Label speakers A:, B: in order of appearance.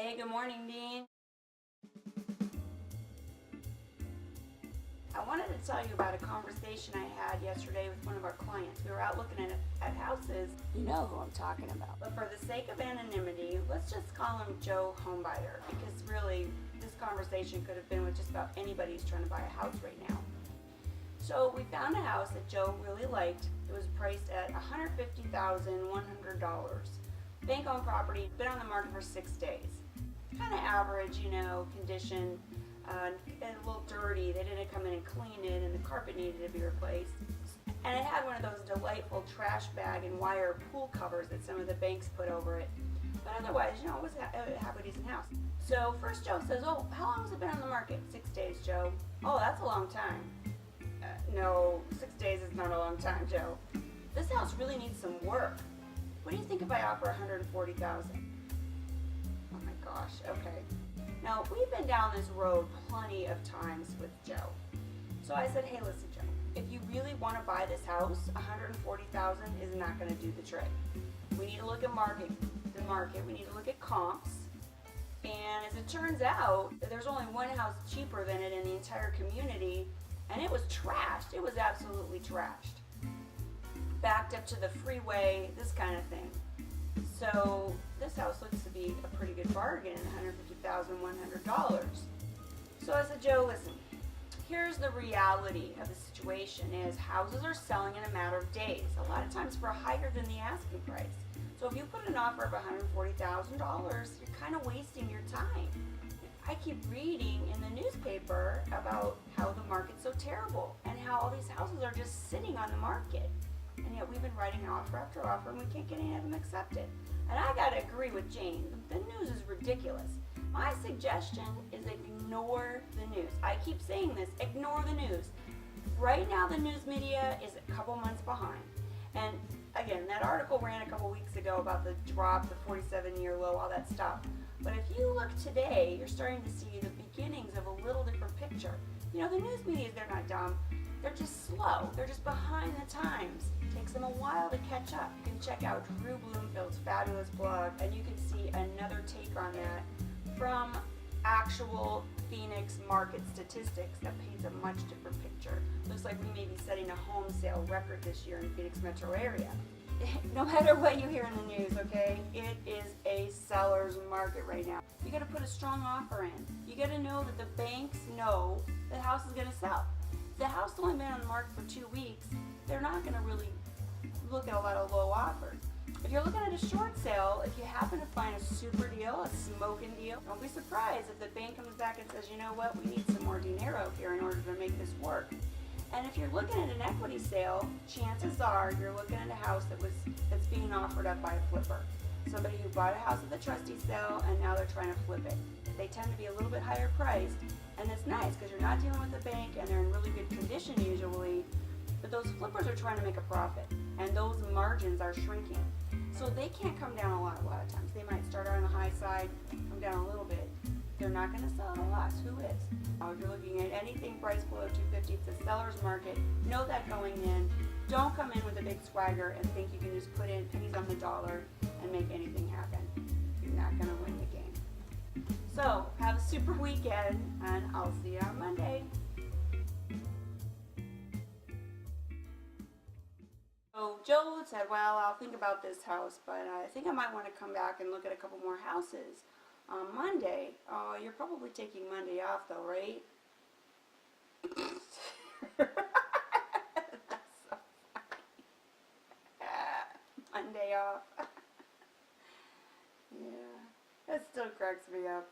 A: Hey, good morning, Dean. I wanted to tell you about a conversation I had yesterday with one of our clients. We were out looking at houses. You know who I'm talking about. But for the sake of anonymity, let's just call him Joe Homebuyer, because really, this conversation could have been with just about anybody who's trying to buy a house right now. So we found a house that Joe really liked. It was priced at $150,100. Bank-owned property, been on the market for 6 days. Kind of average, condition, and a little dirty. They didn't come in and clean it, and the carpet needed to be replaced. And it had one of those delightful trash bag and wire pool covers that some of the banks put over it. But otherwise, it was a half a decent house. So first Joe says, "Oh, how long has it been on the market?" 6 days, Joe. "Oh, that's a long time." No, 6 days is not a long time, Joe. This house really needs some work. What do you think if I offer $140,000? Oh my gosh, okay. Now, we've been down this road plenty of times with Joe. So I said, "Hey, listen, Joe, if you really want to buy this house, $140,000 is not going to do the trick. We need to look at the market. We need to look at comps. And as it turns out, there's only one house cheaper than it in the entire community, and it was trashed. It was absolutely trashed. Backed up to the freeway, this kind of thing. So this house looks to be a pretty good bargain, $150,100. So I said, "Joe, listen, here's the reality of the situation is houses are selling in a matter of days, a lot of times for higher than the asking price. So if you put an offer of $140,000, you're kind of wasting your time. I keep reading in the newspaper about how the market's so terrible and how all these houses are just sitting on the market. And yet we've been writing offer after offer, and we can't get any of them accepted." And I gotta agree with Jane. The news is ridiculous. My suggestion is ignore the news. I keep saying this, ignore the news. Right now the news media is a couple months behind. And again, that article ran a couple weeks ago about the drop, the 47-year low, all that stuff. But if you look today, you're starting to see the beginnings of a little different picture. The news media, they're not dumb. They're just slow. They're just behind the times. It takes them a while to catch up. You can check out Drew Bloomfield's fabulous blog, and you can see another take on that from actual Phoenix market statistics that paints a much different picture. Looks like we may be setting a home sale record this year in the Phoenix metro area. No matter what you hear in the news, okay, it is a seller's market right now. You got to put a strong offer in. You got to know that the banks know the house is going to sell. If the house has only been on the market for 2 weeks, they're not going to really look at a lot of low offers. If you're looking at a short sale, if you happen to find a super deal, a smoking deal, don't be surprised if the bank comes back and says, "You know what, we need some more dinero here in order to make this work." And if you're looking at an equity sale, chances are you're looking at a house that's being offered up by a flipper. Somebody who bought a house at the trustee sale and now they're trying to flip it. They tend to be a little bit higher priced, and it's nice because you're not dealing with the bank and they're in really good condition usually, but those flippers are trying to make a profit and those margins are shrinking. So they can't come down a lot of times. They might start on the high side, come down a little bit. They're not going to sell at a loss. Who is? If you're looking at anything priced below $250, it's a seller's market. Know that going in. Don't come in with a big swagger and think you can just put in pennies on the dollar and make anything happen. You're not going to win the game. So have a super weekend, and I'll see you on Monday. So Joe said, "Well, I'll think about this house, but I think I might want to come back and look at a couple more houses on Monday." Oh, you're probably taking Monday off though, right? That's so funny. Monday off. Yeah, that still cracks me up.